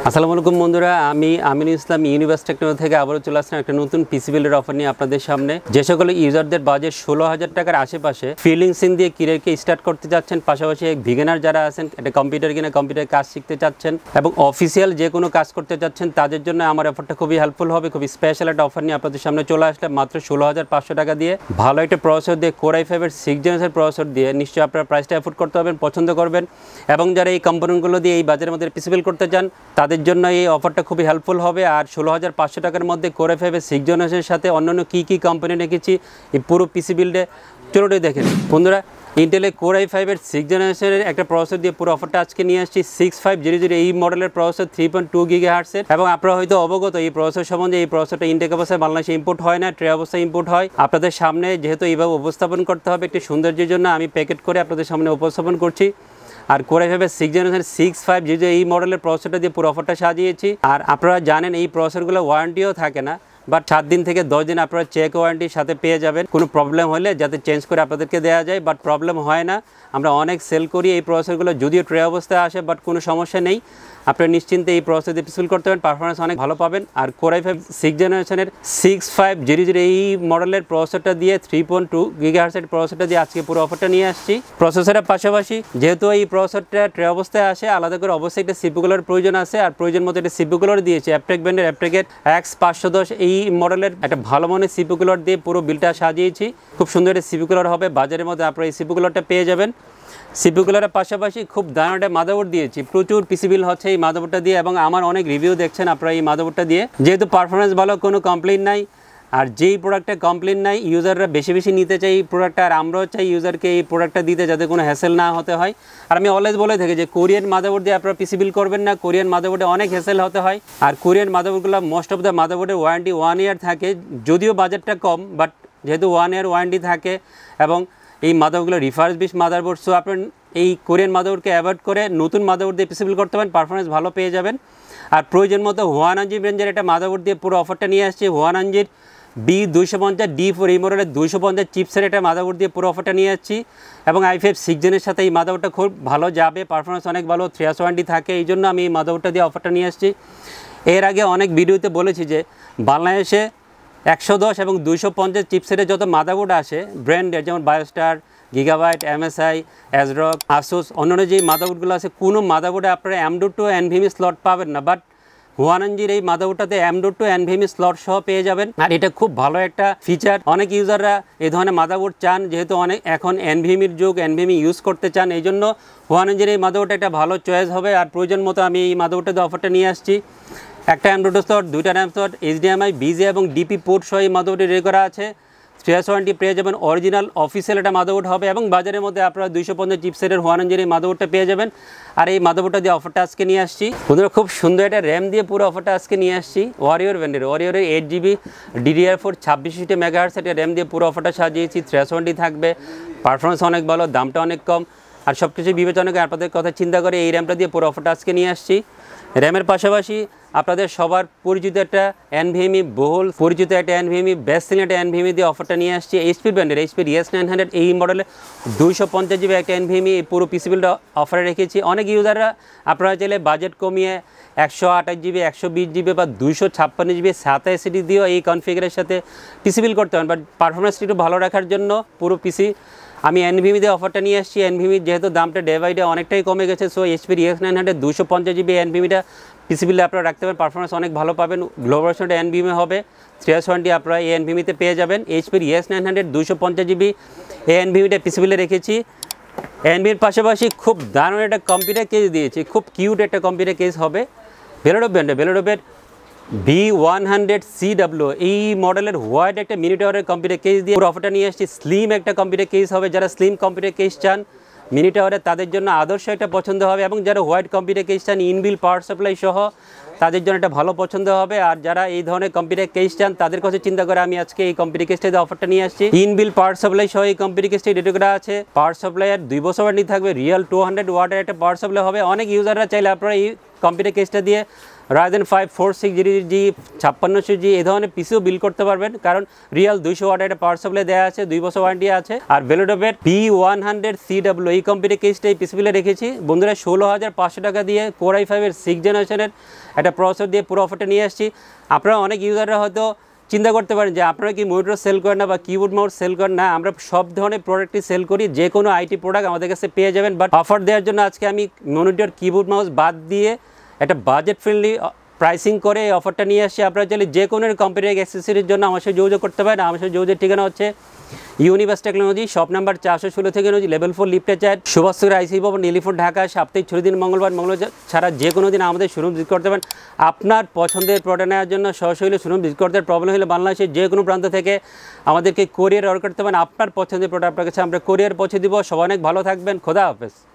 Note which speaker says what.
Speaker 1: আসসালামু আলাইকুম বন্ধুরা, আমি আমিনুল ইসলাম ইউনিভার্স টেকনোলজি থেকে আবারও চলে আসলাম একটা নতুন পিসি বিল্ডের অফার নিয়ে আপনাদের সামনে। যে সকল ইউজারদের বাজেট 16,000 টাকার আশেপাশে ফ্রিল্যান্সিং দিয়ে ক্যারিয়ারকে স্টার্ট করতে যাচ্ছেন, পাশাপাশি বিগিনার যারা আছেন একটা কম্পিউটার কিনে কম্পিউটার কাজ শিখতে চাচ্ছেন এবং অফিসিয়াল যে কোনো কাজ করতে চাচ্ছেন, তাদের জন্য আমার অফারটা খুবই হেল্পফুল হবে। খুবই স্পেশাল একটা অফার নিয়ে আপনাদের সামনে চলে আসলাম মাত্র 16,500 টাকা দিয়ে। ভালো একটা প্রসেসর দিয়ে Core i5-এর 6 জেনারেশন প্রসেসর দিয়ে নিশ্চয়ই আপনারা প্রাইসটা অ্যাফোর্ড করতে পারবেন, পছন্দ করবেন। এবং যারা এই কম্পোনেন্টগুলো দিয়ে এই বাজারের মধ্যে পিসি বিল্ড করতে চান, তাদের জন্য এই অফারটা খুবই হেল্পফুল হবে। আর 16,500 টাকার মধ্যে Core i5-এর 6 জেনারেশনের সাথে অন্যান্য কী কম্পোনেন্ট রেখেছি এই পুরো পিসি বিল্ডে চলোটাই দেখেন বন্ধুরা। ইন্টেলের Core i5-এর 6 জেনারেশনের একটা প্রসেসর দিয়ে পুরো অফারটা আজকে নিয়ে আসছি। 6500 এই মডেলের প্রসেসর 3.2 GHz-এর, এবং আপনারা হয়তো অবগত এই প্রসেসর সম্বন্ধে। এই প্রসেসরটা ইনটেক অবস্থায় বাংলাদেশে ইম্পোর্ট হয় না, ট্রে অবস্থায় ইম্পোর্ট হয়। আপনাদের সামনে যেহেতু এইভাবে উপস্থাপন করতে হবে একটি সৌন্দর্যের জন্য, আমি প্যাকেট করে আপনাদের সামনে উপস্থাপন করছি। আর Core i5-এর 6 জেনারেশন 6500 এই মডেলের প্রসেসরটা দিয়ে পুরো অফারটা সাজিয়েছি। আর আপনারা জানেন এই প্রসেসরগুলো ওয়ারেন্টিও থাকে না, বাট 7 দিন থেকে 10 দিন আপনারা চেক ওয়ারেন্টির সাথে পেয়ে যাবেন। কোনো প্রবলেম হলে যাতে চেঞ্জ করে আপনাদেরকে দেওয়া যায়, বাট প্রবলেম হয় না। আমরা অনেক সেল করি এই প্রসেসরগুলো, যদিও ট্রে অবস্থায় আসে, বাট কোনো সমস্যা নেই। আপনারা নিশ্চিন্তে এই প্রসেসর দিয়ে পিসি করতে পারেন, পারফরমেন্স অনেক ভালো পাবেন। আর Core i5 6 জেনারেশনের 6500 এই মডেলের প্রসেসরটা দিয়ে 3.2 GHz-এর প্রসেসরটা দিয়ে আজকে পুরো অফারটা নিয়ে আসছি। প্রসেসরের পাশাপাশি যেহেতু এই প্রসেসরটা ট্রে অবস্থায় আসে, আলাদা করে অবশ্যই একটা CPU কুলার প্রয়োজন আছে। আর প্রয়োজন মতো একটা CPU কুলার দিয়েছি অ্যাপটেক ব্র্যান্ডের অ্যাপটেকের X510 এই মডেলের একটা ভালো মানের CPU কুলার দিয়ে পুরো বিলটা সাজিয়েছি। খুব সুন্দর একটা CPU কুলার হবে, বাজারের মধ্যে আপনারা এই CPU কুলারটা পেয়ে যাবেন। CPU কুলারের পাশাপাশি খুব দারুণ একটা মাদারবোর্ড দিয়েছি, প্রচুর পিসি বিল হচ্ছে এই মাদারবোর্ডটা দিয়ে, এবং আমার অনেক রিভিউ দেখছেন আপনারা এই মাদারবোর্ডটা দিয়ে। যেহেতু পারফরমেন্স ভালো, কোনো কমপ্লেইন নাই। আর যেই প্রোডাক্টে কমপ্লেইন নাই, ইউজাররা বেশি বেশি নিতে চাই এই প্রোডাক্টটা, আর আমরাও চাই ইউজারকে এই প্রোডাক্টটা দিতে যাতে কোনো হ্যাসেল না হতে হয়। আর আমি অলওয়েজ বলে থাকি যে কোরিয়ান মাদারবোর্ড দিয়ে আপনারা পিসি বিল করবেন না, কোরিয়ান মাদারবোর্ডে অনেক হ্যাসেল হতে হয়। আর কোরিয়ান মাদারবোর্ডগুলো মোস্ট অফ দ্য মাদারবোর্ডের ওয়ারেন্টি 1 ইয়ার থাকে, যদিও বাজেটটা কম, বাট যেহেতু 1 ইয়ার ওয়ারেন্টি থাকে এবং এই মাদারবোর্ডগুলো রিফার্বিশড মাদারবোর্ড, সো আপনার এই কোরিয়ান মাদারবোর্ডকে অ্যাভয়েড করে নতুন মাদারবোর্ড দিয়ে পিসি বিল করতে পারেন, পারফরমেন্স ভালো পেয়ে যাবেন। আর প্রয়োজন মতো Huananji রেঞ্জের একটা মাদারবোর্ড দিয়ে পুরো অফারটা নিয়ে আসছে। Huananji B250 D4 এই মডেলের 250 চিপসের একটা মাদারবোর্ড দিয়ে পুরো অফারটা নিয়ে যাচ্ছি। এবং i5 6 জেনের সাথে এই মাদারবোর্ডটা খুব ভালো যাবে, পারফরমেন্স অনেক ভালো, 3 ইয়ার্স ওয়ারেন্টি থাকে। এই জন্য আমি এই মাদারবোর্ডটা দিয়ে অফারটা নিয়ে আসছি। এর আগে অনেক ভিডিওতে বলেছি যে বাংলাদেশে 110 এবং 250 চিপসেটের যত মাদারবোর্ড আসে ব্র্যান্ডের, যেমন Biostar, gigabyte, MSI, ASRock, ASUS, অন্যান্য যেই মাদারবোর্ডগুলো আছে, কোনো মাদারবোর্ডে আপনারা M.2 NVMe স্লট পাবেন না, বাট Huananji এই মাদারবোর্ডটাতে M.2 NVMe স্লট সহ পেয়ে যাবেন। আর এটা খুব ভালো একটা ফিচার। অনেক ইউজাররা এই ধরনের মাদারবোর্ড চান, যেহেতু অনেক এখন NVMe-র যুগ, NVMe ইউজ করতে চান, এই জন্য Huananji এই মাদারবোর্ডটা একটা ভালো চয়েস হবে। আর প্রয়োজন মতো আমি এই মাদারবোর্ডটাতে অফারটা নিয়ে আসছি। একটা M.2 স্লট, 2টা RAM স্লট, HDMI, BGA এবং DP পোর্ট সহ এই মাদারবোর্ডে রেডি করা আছে। 3 ইয়ার্স ওয়ারেন্টি পেয়ে যাবেন, অরিজিনাল অফিসিয়াল একটা মাদারবোর্ড হবে। এবং বাজারের মধ্যে আপনারা 250 চিপসেটের Huananji এই মাদারবোর্ডটা পেয়ে যাবেন। আর এই মাদারবোর্ডটা দিয়ে অফারটা আজকে নিয়ে আসছি বন্ধুরা। খুব সুন্দর একটা র্যাম দিয়ে পুরো অফারটা আজকে নিয়ে আসছি। ওয়ারিয়র ব্র্যান্ডের, ওয়ারিয়রের 8GB DDR4 2650 মেগাহার্টজ একটা র্যাম দিয়ে পুরো অফারটা সাজিয়েছি। 3 ইয়ার্স ওয়ারেন্টি থাকবে, পারফরমেন্স অনেক ভালো, দামটা অনেক কম। আর সব কিছু বিবেচনা করে আপনাদের কথা চিন্তা করে এই র্যামটা দিয়ে পুরো অফারটা আজকে নিয়ে আসছি। র্যামের পাশাপাশি আপনাদের সবার পরিচিত একটা NVMe, বহুল পরিচিত একটা NVMe, বেস্ট সেলিং একটা NVMe দিয়ে অফারটা নিয়ে আসছি। HP ব্র্যান্ডের HP ES900 এই মডেলে 250GB একটা NVMe এই পুরো পিসি বিলটা অফারে রেখেছি। অনেক ইউজাররা আপনারা চাইলে বাজেট কমিয়ে 128GB, 120GB বা 256GB SATA SSD দিয়েও এই কনফিগারের সাথে পিসি বিল করতে পারেন, বাট পারফরমেন্সটা একটু ভালো রাখার জন্য পুরো পিসি আমি NVMe দিয়ে অফারটা নিয়ে আসছি। NVMe যেহেতু দামটা ডে বাই ডে অনেকটাই কমে গেছে, সো HP ES900 250GB NVMeটা পিসি বিলে আপনারা রাখতে পারেন, পারফরমেন্স অনেক ভালো পাবেন। গ্লোবাল ভার্সনটা NVMe হবে, 3 ইয়ার্স ওয়ারেন্টি আপনারা এই NVMeতে পেয়ে যাবেন। HP ES900 250GB এই NVMeটা পিসি বিলে রেখেছি। NVMeর পাশাপাশি খুব দারুণ একটা কম্পিউটার কেস দিয়েছি, খুব কিউট একটা কম্পিউটার কেস হবে Velodo ব্র্যান্ডের। Velodoর V100CW এই মডেলের হোয়াইট একটা মিনি টাওয়ারের কম্পিউটার কেস দিয়ে পুরো অফারটা নিয়ে আসছি। স্লিম একটা কম্পিউটার কেস হবে, যারা স্লিম কম্পিউটার কেস চান মিনি টাওয়ারে তাদের জন্য আদর্শ একটা পছন্দ হবে, এবং যারা হোয়াইট কম্পিউটার কেস চান ইনবিল পাওয়ার সাপ্লাই সহ তাদের জন্য একটা ভালো পছন্দ হবে। আর যারা এই ধরনের কম্পিউটার কেস চান তাদের কথা চিন্তা করে আমি আজকে এই কম্পিউটার কেসটাতে অফারটা নিয়ে আসছি। ইনবিল পাওয়ার সাপ্লাই সহ এই কম্পিউটার কেসটি রেডি করা আছে। পাওয়ার সাপ্লাই আর 2 বছর ওয়ারেন্টি থাকবে, রিয়েল 200 ওয়াটের একটা পাওয়ার সাপ্লাই হবে। অনেক ইউজাররা চাইলে আপনারা এই কম্পিউটার কেসটা দিয়ে Ryzen 5 4600G 5600G এই ধরনের পিসিও বিল করতে পারবেন, কারণ রিয়েল 200 ওয়াট একটা পাওয়ার সাপ্লাই দেওয়া আছে, 2 বছর ওয়ারেন্টি আছে। আর ভেলোডোভের P100CW এই কম্পিউটার কেসটা এই পিসি বিলে রেখেছি বন্ধুরা 16,500 টাকা দিয়ে Core i5 এর 6th জেনারেশনের একটা প্রসেসর দিয়ে পুরো অফারটা নিয়ে আসছি। আপনারা অনেক ইউজাররা হয়তো চিন্তা করতে পারেন যে আপনারা কি মনিটর সেল করেন না বা কিবোর্ড মাউস সেল করেন না, আমরা সব ধরনের প্রোডাক্টই সেল করি, যে কোনো আইটি প্রোডাক্ট আমাদের কাছে পেয়ে যাবেন। বাট অফার দেওয়ার জন্য আজকে আমি মনিটর কিবোর্ড মাউস বাদ দিয়ে একটা বাজেট ফ্রেন্ডলি প্রাইসিং করে এই অফারটা নিয়ে আসছি। আপনারা চাইলে যে কোনো কম্পিউটার অ্যাক্সেসরির জন্য আমার সাথে যোগাযোগ করতে পারেন। আমার সাথে যোগাযোগের ঠিকানা হচ্ছে universe technology, shop number 416 technology, level 4 লিফটে চ্যাট, সুভাষচন্দ্র আইসি ভবন, নীলিফোর্ড, ঢাকা। সাপ্তাহিক ছুটির দিন মঙ্গলবার ছাড়া যে কোনো দিন আমাদের শোরুম ভিজিট করতে পারেন। আপনার পছন্দের প্রোডাক্ট নেওয়ার জন্য সরাসরি শোরুম ভিজিট করতে প্রবলেম হলে বাংলাদেশের যে কোনো প্রান্ত থেকে আমাদেরকে কোরিয়ার অর্ডার করতে পারেন। আপনার পছন্দের প্রোডাক্ট আপনার কাছে আমরা কোরিয়ার পৌঁছে দিব। সবাই অনেক ভালো থাকবেন, খোদা হাফেজ।